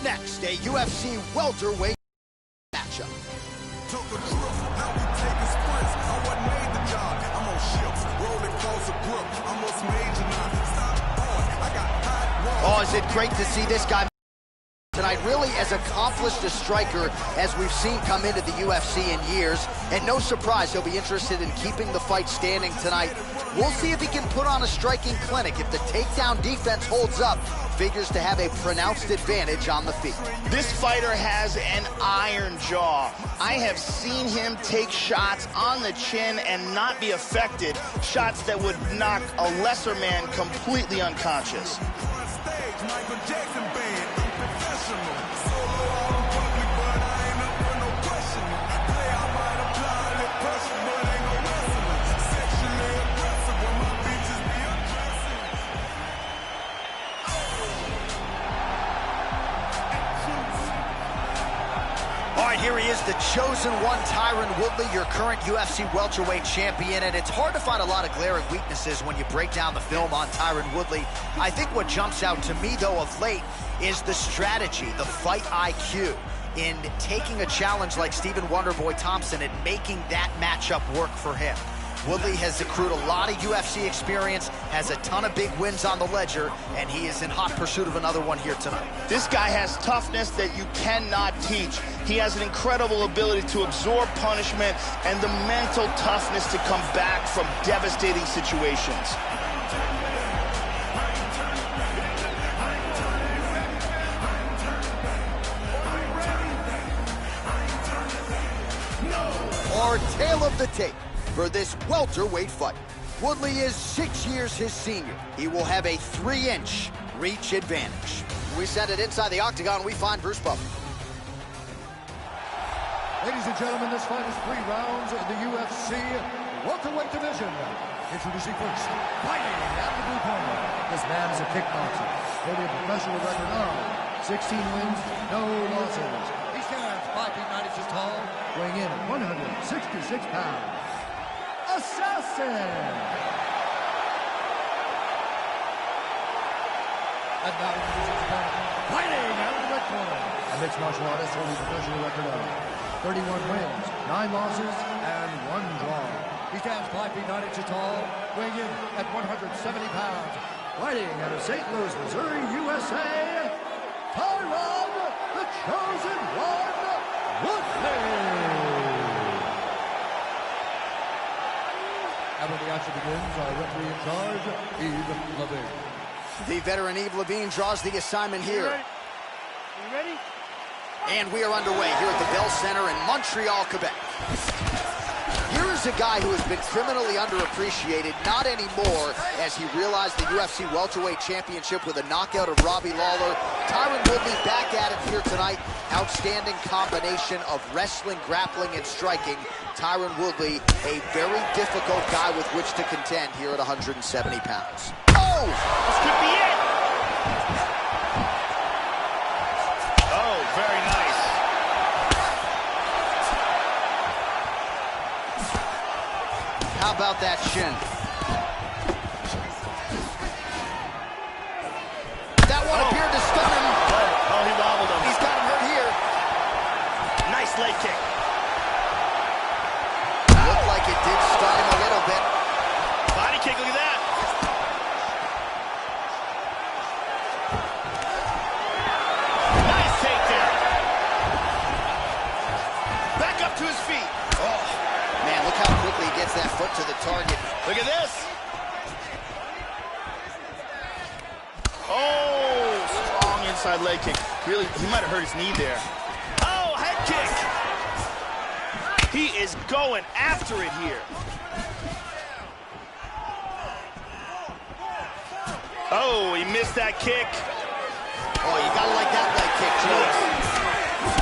next, a UFC welterweight matchup. Took a trip, now we taking sprints. I wasn't made the job. I'm on ships, rolling close a grip. I'm most major now. Stop going. I got hot walls. Oh, is it great to see this guy tonight, really as accomplished a striker as we've seen come into the UFC in years. And no surprise, he'll be interested in keeping the fight standing tonight. We'll see if he can put on a striking clinic. If the takedown defense holds up, figures to have a pronounced advantage on the feet. This fighter has an iron jaw. I have seen him take shots on the chin and not be affected. Shots that would knock a lesser man completely unconscious. Michael Jackson band, I'm professional. Solo all in public, but I ain't up for no questioning. Play, I might apply a little pressure, but ain't no wrestling. Sexually aggressive when my bitches be undressing. All right, here he is, the chosen one, Tyron Woodley, your current UFC welterweight champion. And it's hard to find a lot of glaring weaknesses when you break down the film on Tyron Woodley. I think what jumps out to me, though, of late is the strategy, the fight IQ in taking a challenge like Stephen Wonderboy Thompson and making that matchup work for him. Woodley has accrued a lot of UFC experience, has a ton of big wins on the ledger, and he is in hot pursuit of another one here tonight. This guy has toughness that you cannot teach. He has an incredible ability to absorb punishment and the mental toughness to come back from devastating situations. Our tale of the tape for this welterweight fight. Woodley is 6 years his senior. He will have a 3-inch reach advantage. We send it inside the octagon. We find Bruce Buffer. Ladies and gentlemen, this fight is 3 rounds in the UFC welterweight division. Introducing first, fighting out of the blue corner. This man is a kickboxer, holding a professional record of 16 wins, no losses. He stands 5 feet 9 inches tall, weighing in at 166 pounds. Assassin! And now introducing his opponent, fighting out of the red corner. A mixed martial artist holding a professional record of 31 wins, 9 losses, and 1 draw. He stands 5 feet 9 inches tall, weighing in at 170 pounds. Fighting out of St. Louis, Missouri, USA, Tyron, the chosen one, Woodley! And when the action begins, our referee in charge, Yves Levine. The veteran Yves Levine draws the assignment here. You ready? And we are underway here at the Bell Center in Montreal, Quebec. Here is a guy who has been criminally underappreciated, not anymore, as he realized the UFC welterweight championship with a knockout of Robbie Lawler. Tyron Woodley back at it here tonight. Outstanding combination of wrestling, grappling, and striking. Tyron Woodley, a very difficult guy with which to contend here at 170 pounds. Oh! This could be it! Oh, very nice. How about that shin? That one appeared to stun him. Oh, he wobbled him. He's got him hurt here. Nice leg kick. Looked like it did stun him a little bit. Body kick, look at that. Nice takedown. Back up to his feet. Oh, man, look how quickly he gets that foot to the target. Look at this. Oh, strong inside leg kick. Really, he might have hurt his knee there. Oh, head kick. He is going after it here. Oh, he missed that kick. Oh, you gotta like that leg kick, Joe.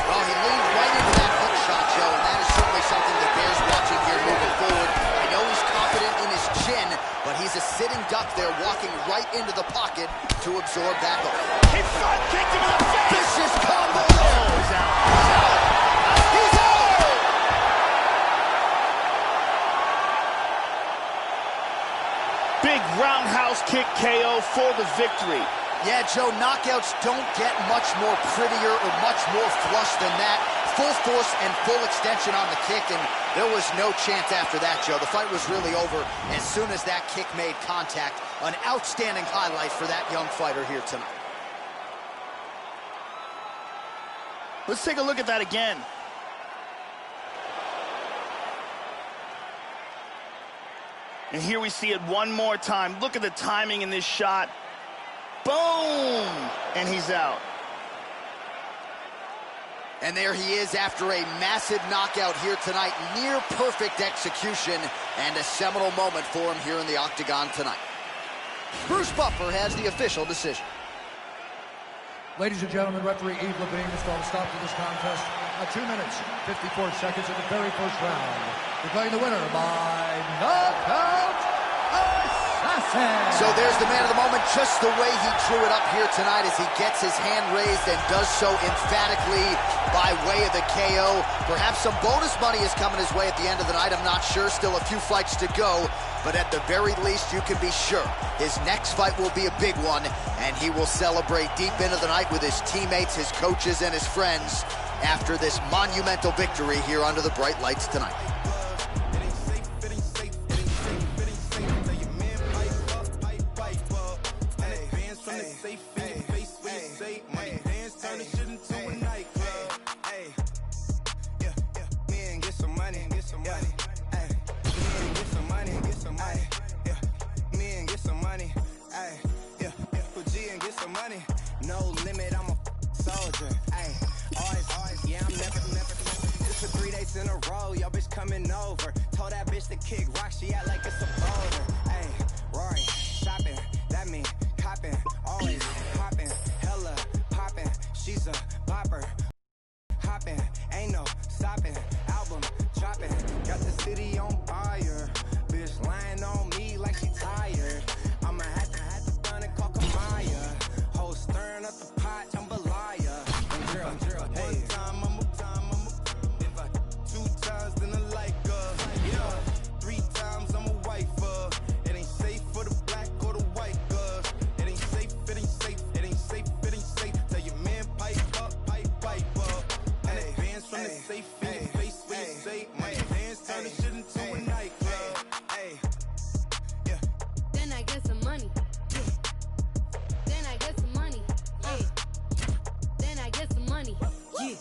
Well, he leaned right into that hook shot, Joe, and that is certainly something that bears watching here moving forward. I know he's confident in his chin, but he's a sitting duck there, walking right into the pocket to absorb that hook. He front kicked him in the face. Vicious combo. Oh, he's out. He's out. He's out! Big roundhouse kick KO for the victory. Yeah, Joe, knockouts don't get much more prettier or much more flush than that. Full force and full extension on the kick, and there was no chance after that, Joe. The fight was really over as soon as that kick made contact. An outstanding highlight for that young fighter here tonight. Let's take a look at that again. And here we see it one more time. Look at the timing in this shot. Boom! And he's out. And there he is after a massive knockout here tonight. Near perfect execution and a seminal moment for him here in the octagon tonight. Bruce Buffer has the official decision. Ladies and gentlemen, referee Yves Levine has called a stop to this contest at 2 minutes, 54 seconds of the very first round. Declaring the winner by knockout assassin. So there's the man of the moment, just the way he drew it up here tonight as he gets his hand raised and does so emphatically by way of the KO. Perhaps some bonus money is coming his way at the end of the night. I'm not sure. Still a few fights to go. But at the very least, you can be sure his next fight will be a big one, and he will celebrate deep into the night with his teammates, his coaches, and his friends after this monumental victory here under the bright lights tonight. No limit, I'm a soldier. Ay, always, yeah, I'm never. This for 3 days in a row, yo bitch coming over. Told that bitch to kick rock, she act like it's a boulder. Ay, Rory, shopping, that mean copping, always popping, hella popping. She's a bopper, hopping, ain't no stopping. Album dropping, got the city on fire. Bitch lying on me like she tired. I'ma have to run and call Kamaya. Stirring up the pot, I'm a liar. Hey. One time, I'm if I 2 times, then I like her. Yeah, 3 times, I'm a wife. It ain't safe for the black or the white girls. It ain't safe, it ain't safe, it ain't safe, it ain't safe. Tell your man pipe up. And advance from the safe in your face when you say, my dance turn this shit into a nightclub. Hey, yeah. Then I get some money. Then I get some money. Then I get some money. Yeah.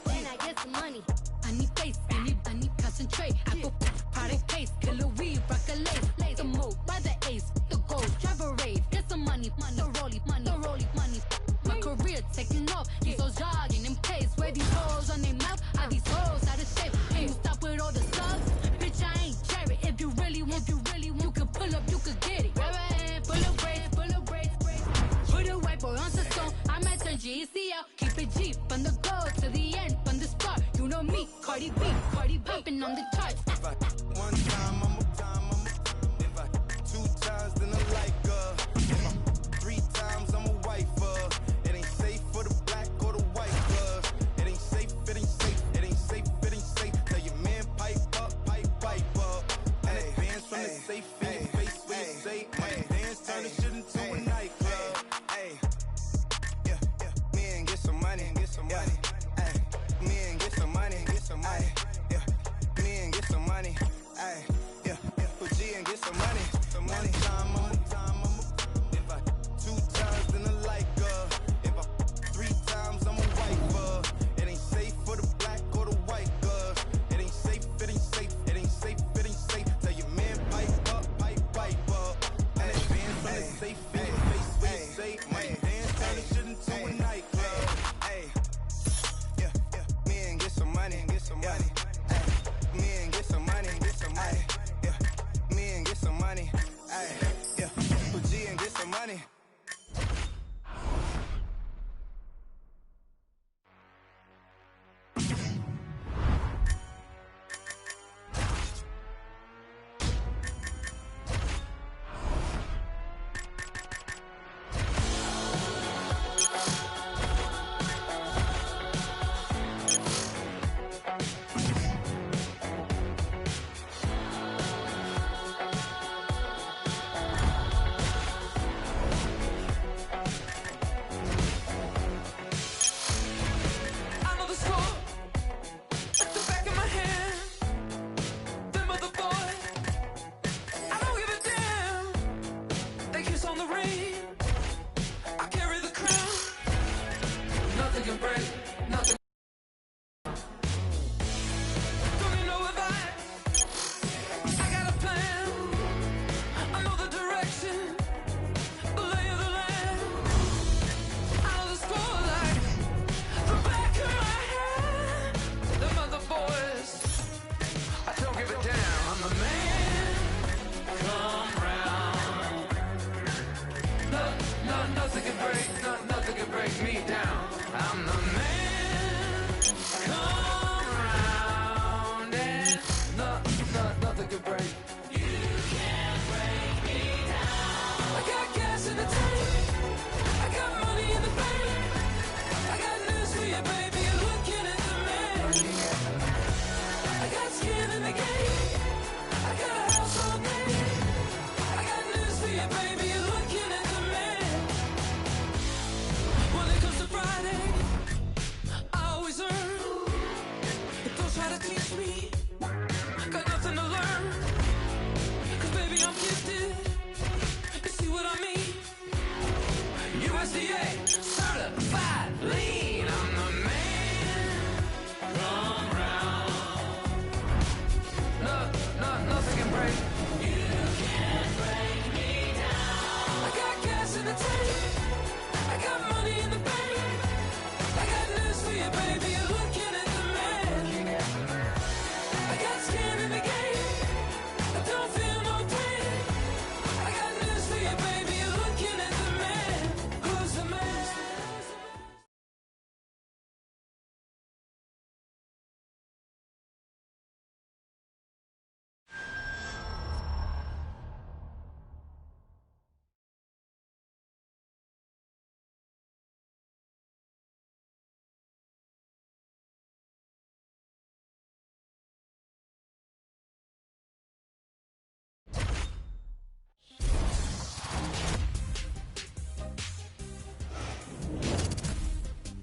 Then I get some money. I need face, I need concentrate. I go product pace, killer weed, rock a lace, some more by the ace, the gold, drive a rave, get some money, the rollie, money. My career taking off, these hoes jogging in pace. Where these hoes on their mouth, are these hoes out of shape? Can you stop with all the subs? Bitch, I ain't Jerry. If you really want, you can pull up, you could get it. Pull up braids. Put a white boy on the stone, I might turn GCL. Keep it G from the goal to the end, from the start. You know me, Cardi B, bumping on the charts. If I 1 time, I'm if I 2 times, then I like her. If I 3 times, I'm a wife. It ain't safe for the black or the white girls. It ain't safe, it ain't safe, it ain't safe, it ain't safe. Tell your man pipe up. And advance from the safe in your face when you say, my dance turn this shit into a nightclub. Hey, yeah, me and get some money, Ay, me and get some money, Ay, yeah, me and get some money, Ay, yeah, put G and get some money. One time, I'm if I 2 times, then I like her. If I 3 times, I'm a wife. It ain't safe for the black or the white girls. It ain't safe, it ain't safe, it ain't safe, it ain't safe. Tell your man pipe up. And advance from the safe in your face when you say, my dance turn this shit into a nightclub. Hey, yeah, me and get some money, Ay, me and get some money, Ay, yeah, me and get some money, Ay, yeah, Nothing can break me down. I'm the man. Come round and nothing can break. You can't break me down. I got gas in the tank. I got money in the bank. I got news for you, baby. You're looking at the man. I got skin in the game. I got a house all day. I got news for you, baby. You're looking at the man. When it comes to Friday, I always earn. But don't try to teach me. Got nothing to learn. 'Cause baby, I'm gifted. You see what I mean? USDA certified lean. I'm the man. Come round. Nothing can break. You can't break me down. I got gas in the tank. I got money in the bank. I got news for you, baby. You're looking at the man. I got skin in the game. I don't feel no pain. I got news for you, baby. You're looking at the man. Who's the man?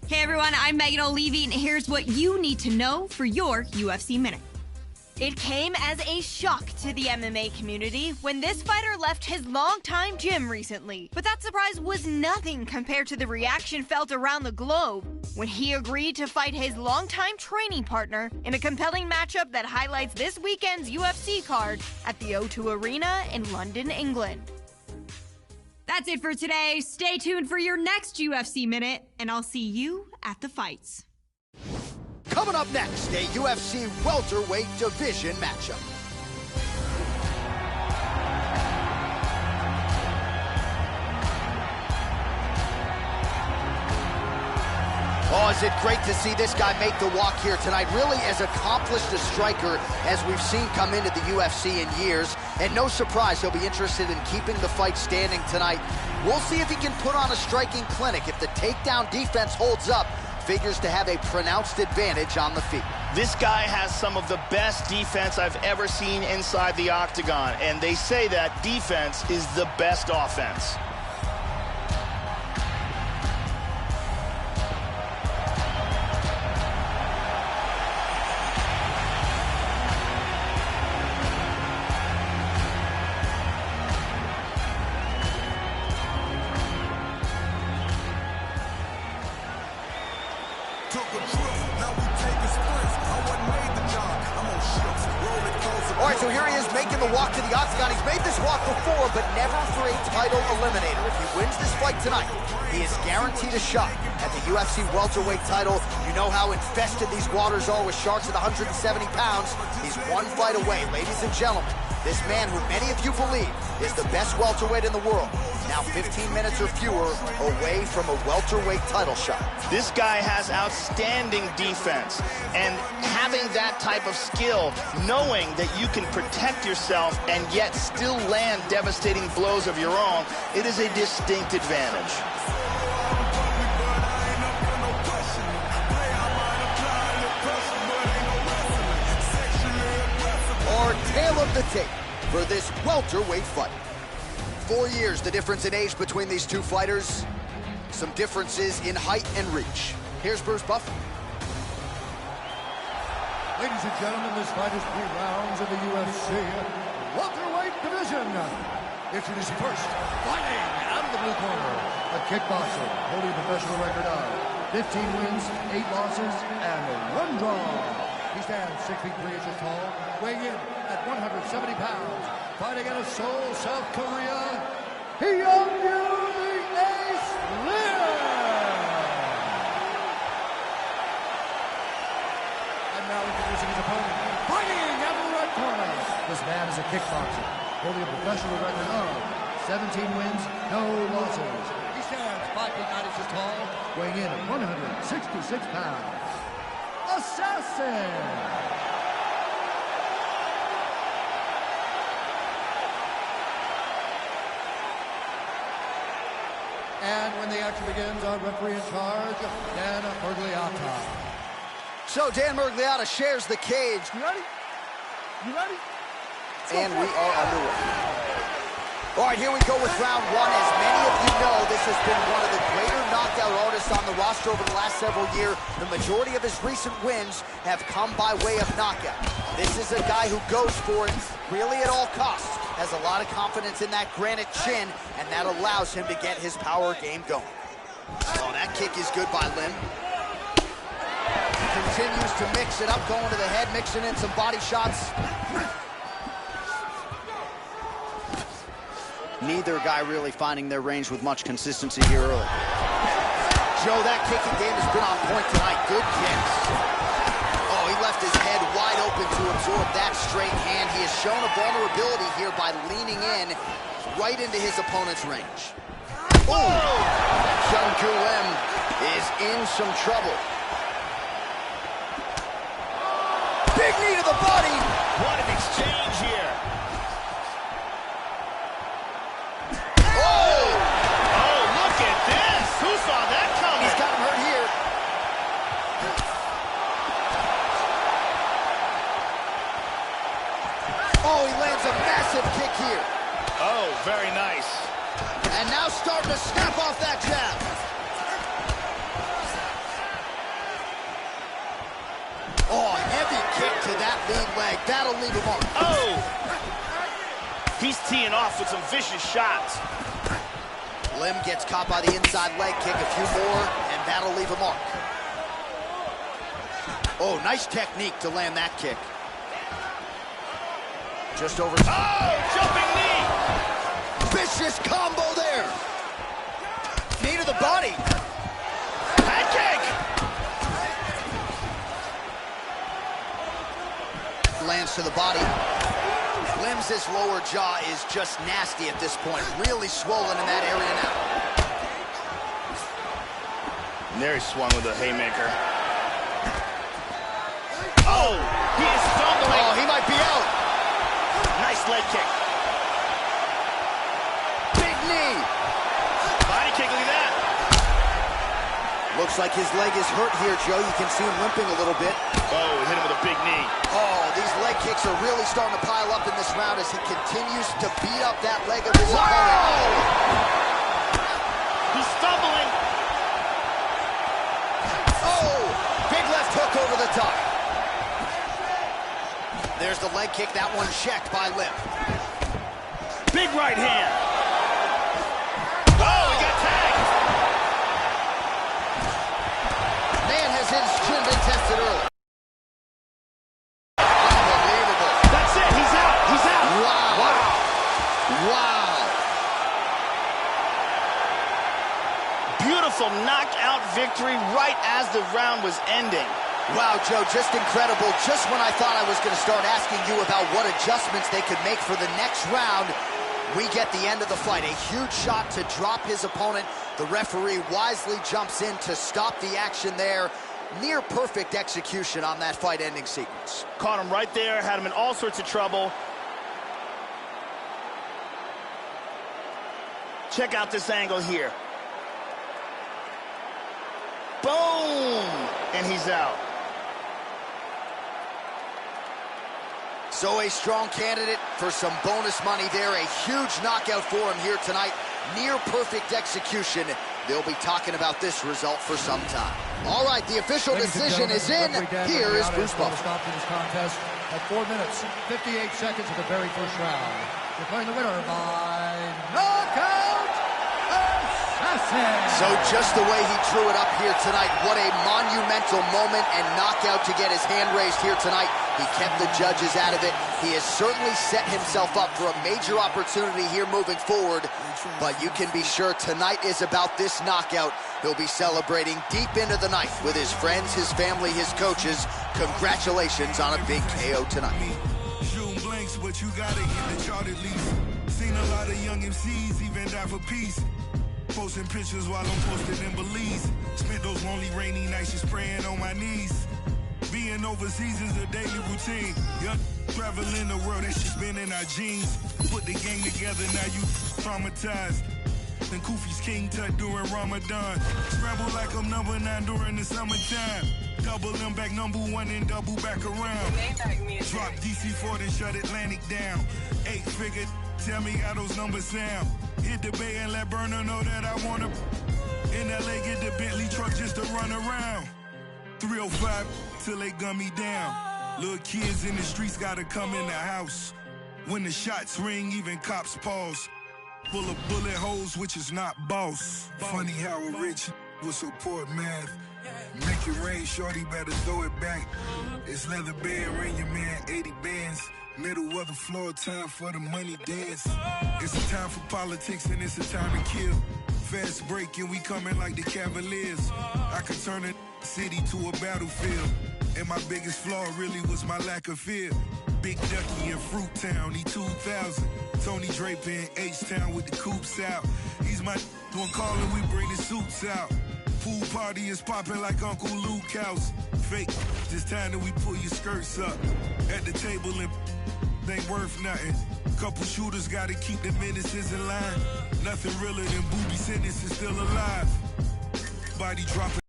Hey everyone, I'm Megan O'Leary, and here's what you need to know for your UFC Minute. It came as a shock to the MMA community when this fighter left his longtime gym recently. But that surprise was nothing compared to the reaction felt around the globe when he agreed to fight his longtime training partner in a compelling matchup that highlights this weekend's UFC card at the O2 Arena in London, England. That's it for today. Stay tuned for your next UFC Minute, and I'll see you at the fights. Coming up next, a UFC welterweight division matchup. Oh, is it great to see this guy make the walk here tonight. Really as accomplished a striker as we've seen come into the UFC in years. And no surprise, he'll be interested in keeping the fight standing tonight. We'll see if he can put on a striking clinic. If the takedown defense holds up, figures to have a pronounced advantage on the feet. This guy has some of the best defense I've ever seen inside the octagon, and they say that defense is the best offense. Took a trip, now we taking sprints. I wasn't made the job. I'm on ships, rolling closer. All right, so here he is making the walk to the octagon. He's made this walk before, but never for a title eliminator. If he wins this fight tonight, he is guaranteed a shot at the UFC welterweight title. You know how infested these waters are with sharks at 170 pounds. He's one fight away, ladies and gentlemen. This man, who many of you believe is the best welterweight in the world, now 15 minutes or fewer away from a welterweight title shot. This guy has outstanding defense, and having that type of skill, knowing that you can protect yourself and yet still land devastating blows of your own, it is a distinct advantage. Our tale of the tape for this welterweight fight. 4 years the difference in age between these two fighters. Some differences in height and reach. Here's Bruce Buffer. Ladies and gentlemen, this fight is 3 rounds in the UFC welterweight division. Introducing first, fighting out of the blue corner, a kickboxer holding a professional record of 15 wins, 8 losses, and 1 draw. He stands 6 feet 3 inches tall, weighing in at 170 pounds, fighting out of Seoul, South Korea, Hyun-Woo the Ace Lim. And now introducing his opponent, fighting out of the red corner. This man is a kickboxer holding a professional record of 17 wins, no losses. He stands 5 feet 9 inches tall, weighing in at 166 pounds. Assassin! And when the action begins, our referee in charge, Dan Murgliata. So Dan Murgliata shares the cage. You ready? You ready? And we are underway. All right, here we go with round one. As many of you know, this has been one of the greater knockout artists on the roster over the last several years. The majority of his recent wins have come by way of knockout. This is a guy who goes for it really at all costs. Has a lot of confidence in that granite chin, and that allows him to get his power game going. Oh, that kick is good by Lim. Continues to mix it up, going to the head, mixing in some body shots. Neither guy really finding their range with much consistency here early. Joe, that kicking game has been on point tonight. Good kicks. Oh, he left his head wide open to absorb that straight hand. He has shown a vulnerability here by leaning in right into his opponent's range. Oh! Kyung-Koo Lim is in some trouble. Big knee to the body. What an exchange here. Oh! Oh, look at this. Who saw that coming? He's got him hurt here. Oh, he lands a massive kick here. Oh, very nice. And now starting to snap off that jab. Oh, heavy kick to that lead leg. That'll leave him on. Oh! He's teeing off with some vicious shots. Lim gets caught by the inside leg kick. A few more, and that'll leave a mark. Oh, nice technique to land that kick. Just over top. Oh, jumping knee! Vicious combo there. Knee to the body. Pancake! Lands to the body. Lim's lower jaw is just nasty at this point. Really swollen in that area now. And there he swung with a haymaker. Oh, he is stumbling. Oh, he might be out. Nice leg kick. Big knee. Body kick, look at that. Looks like his leg is hurt here, Joe. You can see him limping a little bit. Oh, hit him with a big knee. Oh, these leg kicks are really starting to pile up in this round as he continues to beat up that leg of his opponent. He's stumbling. Oh, big left hook over the top. There's the leg kick. That one checked by Lim. Big right hand. Oh, he got tagged. Man has his chin been tested early. Unbelievable. That's it. He's out. He's out. Wow. Wow. Beautiful knockout victory right as the round was ending. Wow, Joe, just incredible. Just when I thought I was going to start asking you about what adjustments they could make for the next round, we get the end of the fight. A huge shot to drop his opponent. The referee wisely jumps in to stop the action there. Near perfect execution on that fight-ending sequence. Caught him right there, had him in all sorts of trouble. Check out this angle here. Boom! And he's out. So a strong candidate for some bonus money there. A huge knockout for him here tonight. Near perfect execution. They'll be talking about this result for some time. All right, the official decision is in. Here is Bruce Buffer. Stopped in this contest at 4 minutes, 58 seconds of the very first round. Declaring the winner by knockout, Assassin. So just the way he drew it up here tonight, what a monumental moment and knockout to get his hand raised here tonight. He kept the judges out of it. He has certainly set himself up for a major opportunity here moving forward. But you can be sure tonight is about this knockout. He'll be celebrating deep into the night with his friends, his family, his coaches. Congratulations on a big KO tonight. Zoom blinks, but you gotta hit the chart at least. lot of young MCs even die for peace. Posting pictures while I'm posted in Belize. Spent those lonely rainy nights just praying on my knees. Being overseas is a daily routine. Young traveling the world, that shit's been in our genes. Put the gang together, now you traumatized. And Kufi's King Tut during Ramadan. Scramble like I'm number 9 during the summertime. Double them back number 1 and double back around. Drop DC4 then shut Atlantic down. 8-figure, tell me how those numbers sound. Hit the bay and let Burner know that I wanna. In LA, get the Bentley truck just to run around. 305 till they gun me down. Little kids in the streets gotta come in the house. When the shots ring, even cops pause. Full of bullet holes, which is not boss. Funny how a rich will support math. Make it rain, shorty, better throw it back. It's leather band, ring your man, 80 bands. Middle of the floor, time for the money dance. It's a time for politics and it's a time to kill. Fast break and we coming like the Cavaliers. I could turn a city to a battlefield. And my biggest flaw really was my lack of fear. Big Ducky in Fruit Town, he 2000. Tony Draper in H-Town with the coops out. He's my one calling, we bring the suits out. Pool party is popping like Uncle Luke house. Fake, this time that we pull your skirts up. At the table and ain't worth nothing. Couple shooters gotta keep the menaces in line. Nothing realer than booby sentences still alive. Body dropping.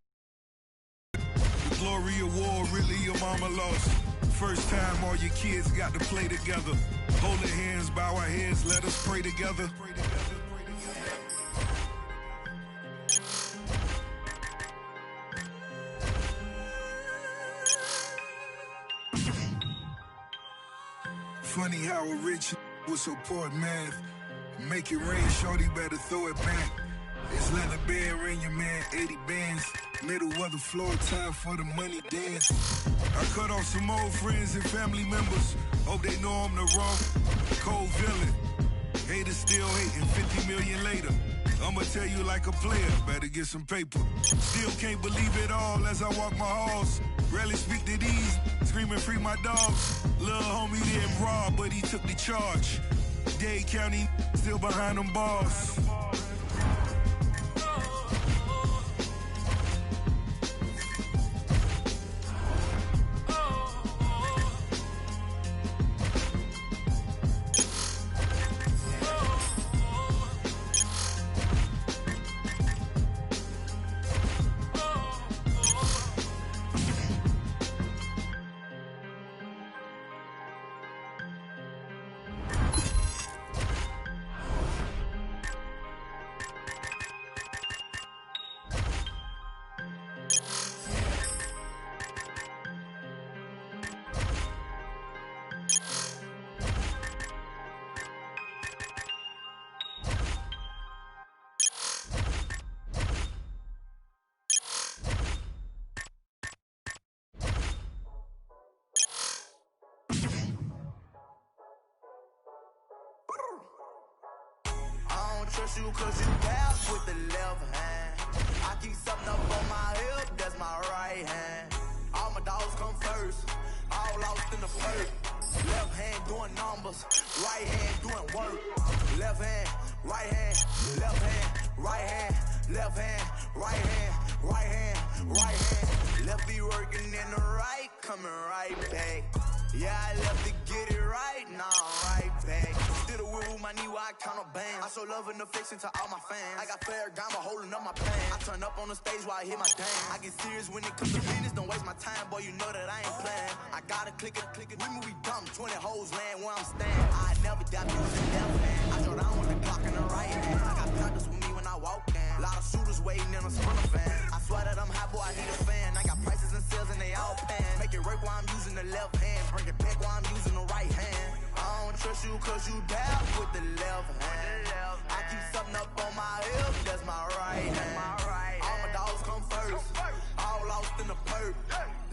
The glory of war, really your mama lost. First time all your kids got to play together. Hold their hands, bow our heads, let us pray together. Funny how a rich will support math. Make it rain, shorty, better throw it back. It's leather band, ring your man, 80 bands. Middle of the floor, time for the money dance. I cut off some old friends and family members. Hope they know I'm the wrong cold villain. Haters still hating, 50 million later. I'ma tell you like a player, better get some paper. Still can't believe it all as I walk my halls. Rarely speak to these, screaming free my dogs. Lil' homie didn't rob, but he took the charge. Dade County still behind them bars. Trust you cause you dab with the left hand. I keep something up on my hip, that's my right hand. All my dogs come first, all lost in the first. Left hand doing numbers, right hand doing work. Left hand, right hand, left hand, right hand, left hand, right hand, right hand, right hand. Left be working in the right, coming right back. Yeah, I left to get it right, now I'm right back. Did a wheel with my knee while I count a band. I show love and affection to all my fans. I got Ferragamo holding up my pants. I turn up on the stage while I hit my dance. I get serious when it comes to business, don't waste my time, boy, you know that I ain't playing. I gotta click it, we move, we dumb, 20 hoes land where I'm standing. I never doubt you with the left hand. I throw down with the clock in the right hand. I got Panthers with me when I walk in. A lot of shooters waiting in a sprinter van. I swear that I'm hot, boy, I need a fan. I got prices and sales and they all pan. Make it work while I'm using the left hand. Bring it back while I'm using the right hand. I don't trust you cause you dab with the left hand. I keep something up on my hip, that's my right hand. All my dogs come first, all lost in the perk.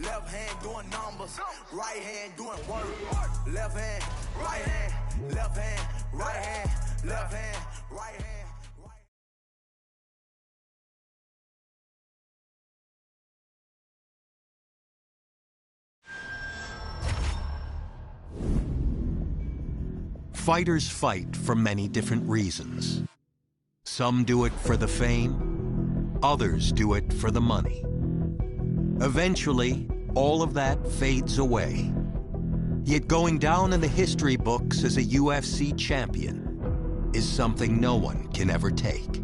Left hand doing numbers, right hand doing work. Left hand, right hand, left hand, right hand, left hand, right hand. Fighters fight for many different reasons. Some do it for the fame, others do it for the money. Eventually, all of that fades away. Yet going down in the history books as a UFC champion is something no one can ever take.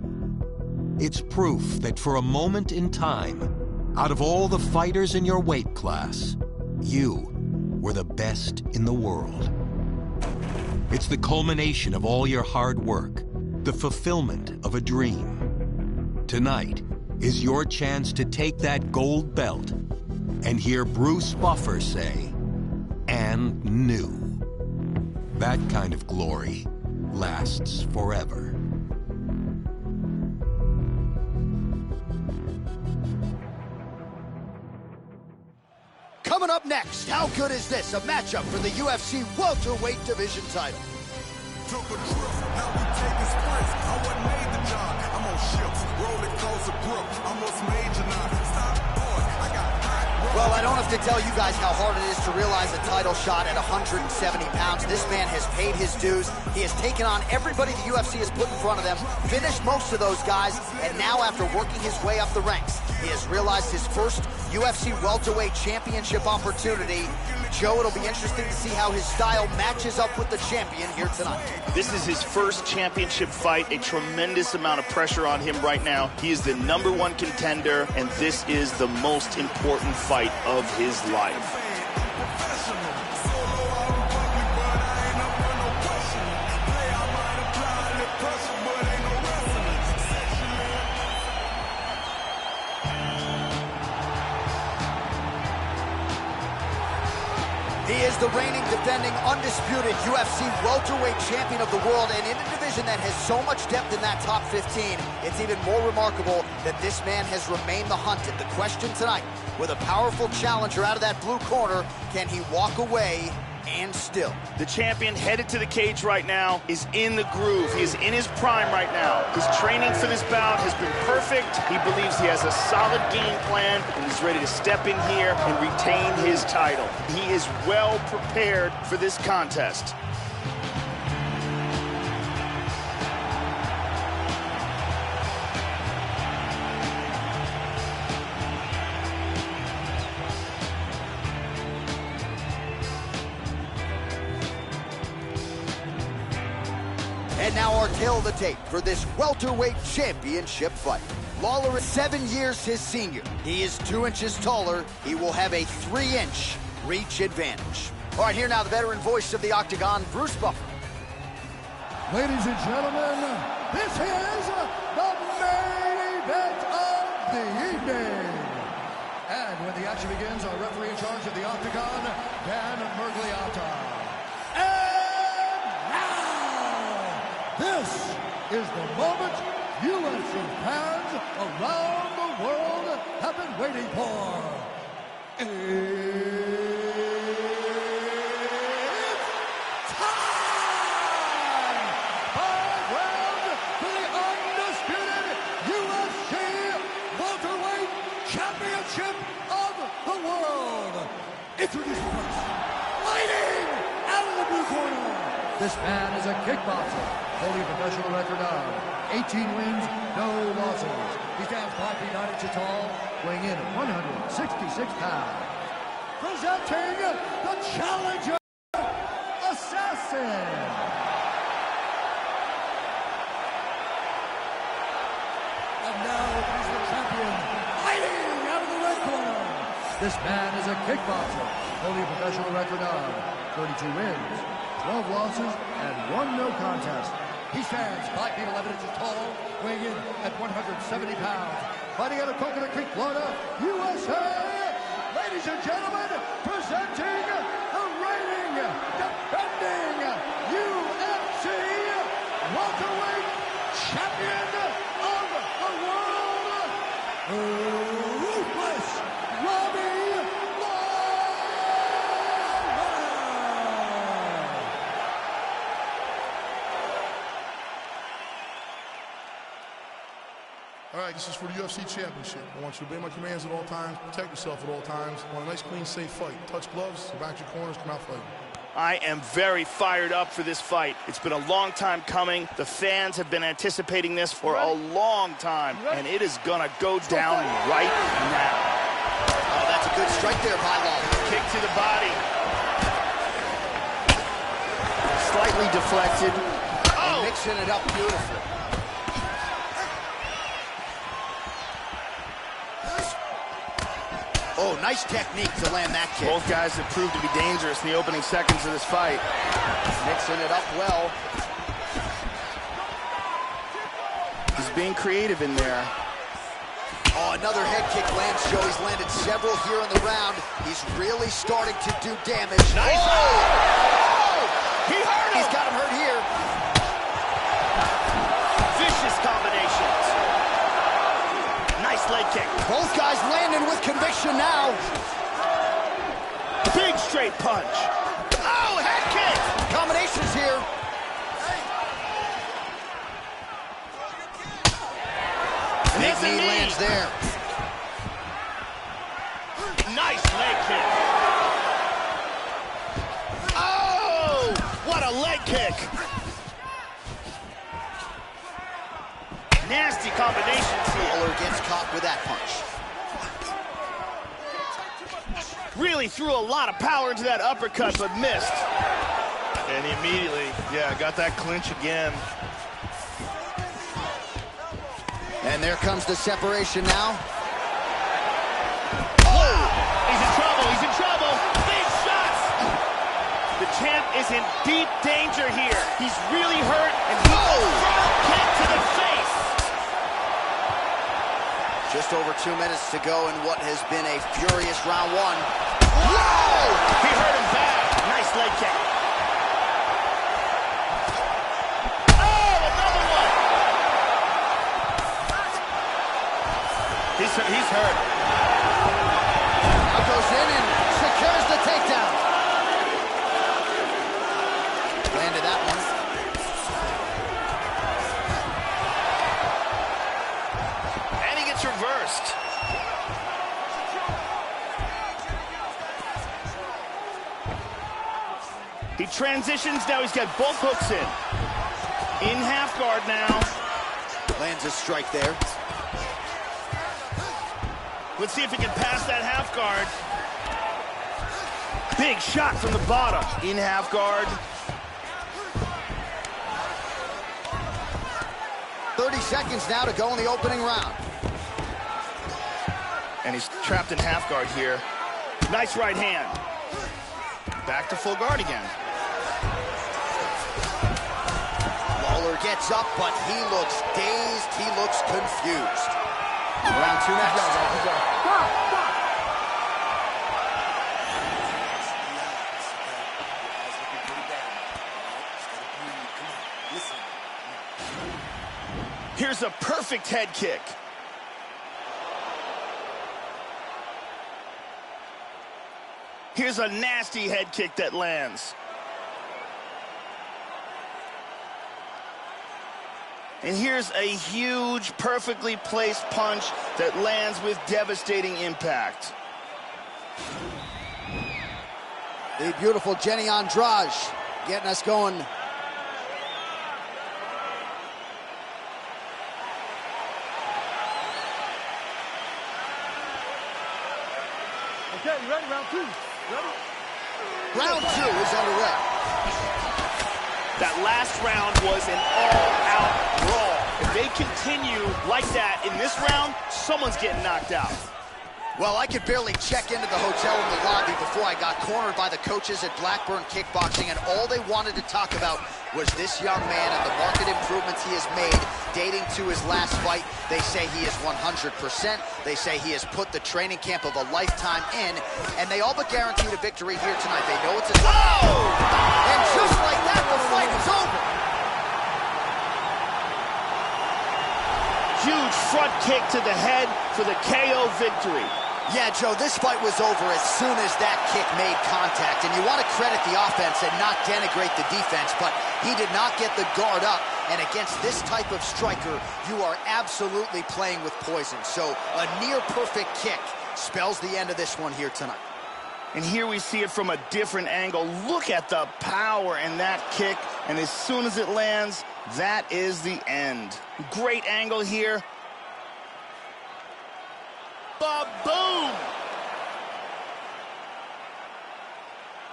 It's proof that for a moment in time, out of all the fighters in your weight class, you were the best in the world. It's the culmination of all your hard work, the fulfillment of a dream. Tonight is your chance to take that gold belt and hear Bruce Buffer say, "And new." That kind of glory lasts forever. Coming up next, how good is this? A matchup for the UFC welterweight division title. Took a trip, now we taking sprints. I wasn't made the job. I'm on ships, rolling closer grip. Almost major now. Stop, boy, I got hot. Well, I don't have to tell you guys how hard it is to realize a title shot at 170 pounds. This man has paid his dues. He has taken on everybody the UFC has put in front of them, finished most of those guys, and now after working his way up the ranks, he has realized his first UFC welterweight championship opportunity. Joe, it'll be interesting to see how his style matches up with the champion here tonight. This is his first championship fight, a tremendous amount of pressure on him right now. He is the #1 contender, and this is the most important fight of his life. He is the reigning, defending, undisputed UFC welterweight champion of the world, and in a division that has so much depth in that top 15, it's even more remarkable that this man has remained the hunted. The question tonight, with a powerful challenger out of that blue corner, can he walk away and still? The champion headed to the cage right now is in the groove. He is in his prime right now. His training for this bout has been perfect. He believes he has a solid game plan and is ready to step in here and retain his title. He is well prepared for this contest. And now our tale of the tape for this welterweight championship fight. Lawler is 7 years his senior. He is 2 inches taller. He will have a 3-inch reach advantage. All right, here now the veteran voice of the Octagon, Bruce Buffer. Ladies and gentlemen, this is the main event of the evening. And when the action begins, our referee in charge of the Octagon, Dan Mergliata. And now, this is the moment UFC fans around the world have been waiting for. It's time! 5 rounds for the undisputed UFC welterweight championship of the world. Introducing first, fighting out of the blue corner. This man is a kickboxer, holding a professional record of 18 wins, no losses. He stands 5 feet 9 inches tall, weighing in at 166 pounds. Presenting the challenger, Assassin. And now he's the champion, fighting out of the red corner. This man is a kickboxer, holding a professional record of 32 wins, 12 losses, and 1 no contest. He stands 5 feet 11 inches tall, weighing in at 170 pounds. Fighting out of Coconut Creek, Florida, USA. Ladies and gentlemen, presenting the reigning, defending UFC welterweight champion of the world, Ruthless Robbie Lawler. All right, this is for the UFC Championship. I want you to obey my commands at all times, protect yourself at all times. I want a nice, clean, safe fight. Touch gloves, go back to your corners, come out fighting. I am very fired up for this fight. It's been a long time coming. The fans have been anticipating this for a long time, and it is gonna go down right now. Oh, that's a good strike there by Lawler. Kick to the body. Slightly deflected. Oh! Mixing it up beautifully. Oh, nice technique to land that kick. Both guys have proved to be dangerous in the opening seconds of this fight. Mixing it up well. He's being creative in there. Oh, another head kick lands, Joe. He's landed several here in the round. He's really starting to do damage. Nice. Oh! Oh! He hurt him! He's got him hurt here. Vicious combinations. Nice leg kick. Both guys landing with conviction now. Big straight punch. Oh, head kick! Combinations here. Big knee lands there. Nice leg kick. Oh, what a leg kick. Nasty combinations here. Lawler gets caught with that punch. Really threw a lot of power into that uppercut, but missed. And he immediately, got that clinch again. And there comes the separation now. Whoa! He's in trouble, he's in trouble. Big shots! The champ is in deep danger here. He's really hurt, and front kick to the face. Just over 2 minutes to go in what has been a furious round one. Whoa! He hurt him bad. Nice leg kick. Oh, another one. He's hurt. Now goes in and secures the takedown. Landed that one. And he gets reversed. He transitions, now he's got both hooks in. In half guard now. Lands a strike there. Let's see if he can pass that half guard. Big shot from the bottom. In half guard. 30 seconds now to go in the opening round. And he's trapped in half guard here. Nice right hand. Back to full guard again. Lawler gets up, but he looks dazed. He looks confused. Round two next. Here's a perfect head kick. Here's a nasty head kick that lands. And here's a huge, perfectly placed punch that lands with devastating impact. The beautiful Jenny Andrade getting us going. Okay, you ready? Round two. Ready? Round two is underway. That last round was an all-out brawl. If they continue like that in this round, someone's getting knocked out. Well, I could barely check into the hotel in the lobby before I got cornered by the coaches at Blackburn Kickboxing, and all they wanted to talk about was this young man and the market improvements he has made dating to his last fight. They say he is 100%. They say he has put the training camp of a lifetime in, and they all but guaranteed a victory here tonight. They know it's a... Oh! And just like that, the fight is over. Huge front kick to the head for the KO victory. Yeah, Joe, this fight was over as soon as that kick made contact. And you want to credit the offense and not denigrate the defense, but he did not get the guard up. And against this type of striker, you are absolutely playing with poison. So a near-perfect kick spells the end of this one here tonight. And here we see it from a different angle. Look at the power in that kick. And as soon as it lands, that is the end. Great angle here. Ba-boom!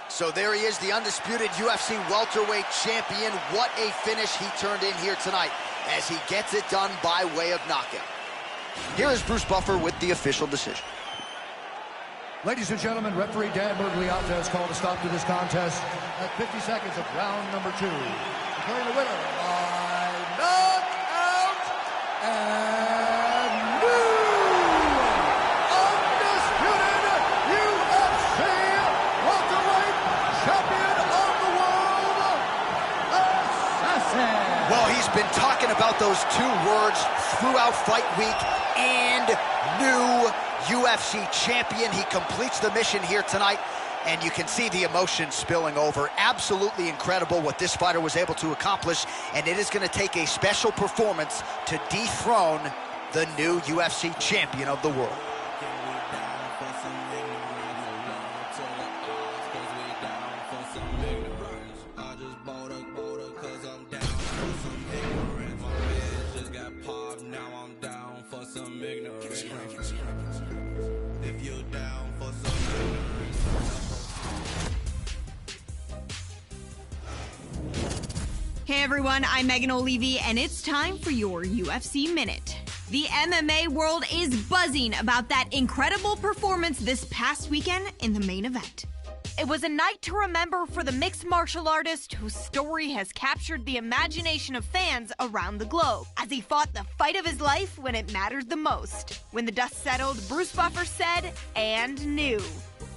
So there he is, the undisputed UFC welterweight champion. What a finish he turned in here tonight as he gets it done by way of knockout. Here is Bruce Buffer with the official decision. Ladies and gentlemen, referee Dan Bergliata has called a stop to this contest at 50 seconds of round number 2. Declaring the winner by knockout and new undisputed UFC welterweight champion of the world, Assassin. Well, he's been talking about those two words throughout fight week, and new UFC champion. He completes the mission here tonight, and you can see the emotion spilling over. Absolutely incredible what this fighter was able to accomplish, and it is going to take a special performance to dethrone the new UFC champion of the world. Hey everyone, I'm Megan O'Leary, and it's time for your UFC Minute. The MMA world is buzzing about that incredible performance this past weekend in the main event. It was a night to remember for the mixed martial artist whose story has captured the imagination of fans around the globe as he fought the fight of his life when it mattered the most. When the dust settled, Bruce Buffer said, "and new."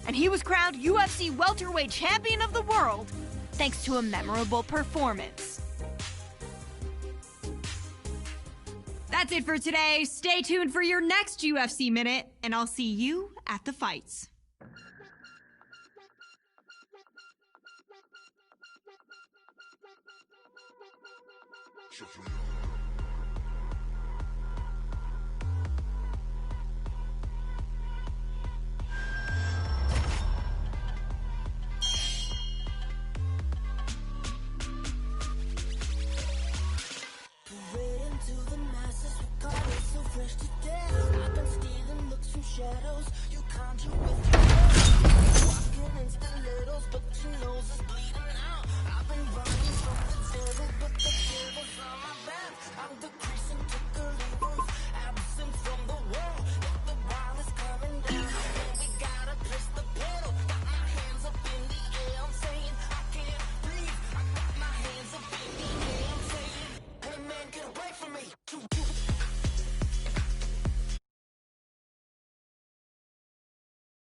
And he was crowned UFC welterweight champion of the world thanks to a memorable performance. That's it for today. Stay tuned for your next UFC Minute, and I'll see you at the fights. Shut your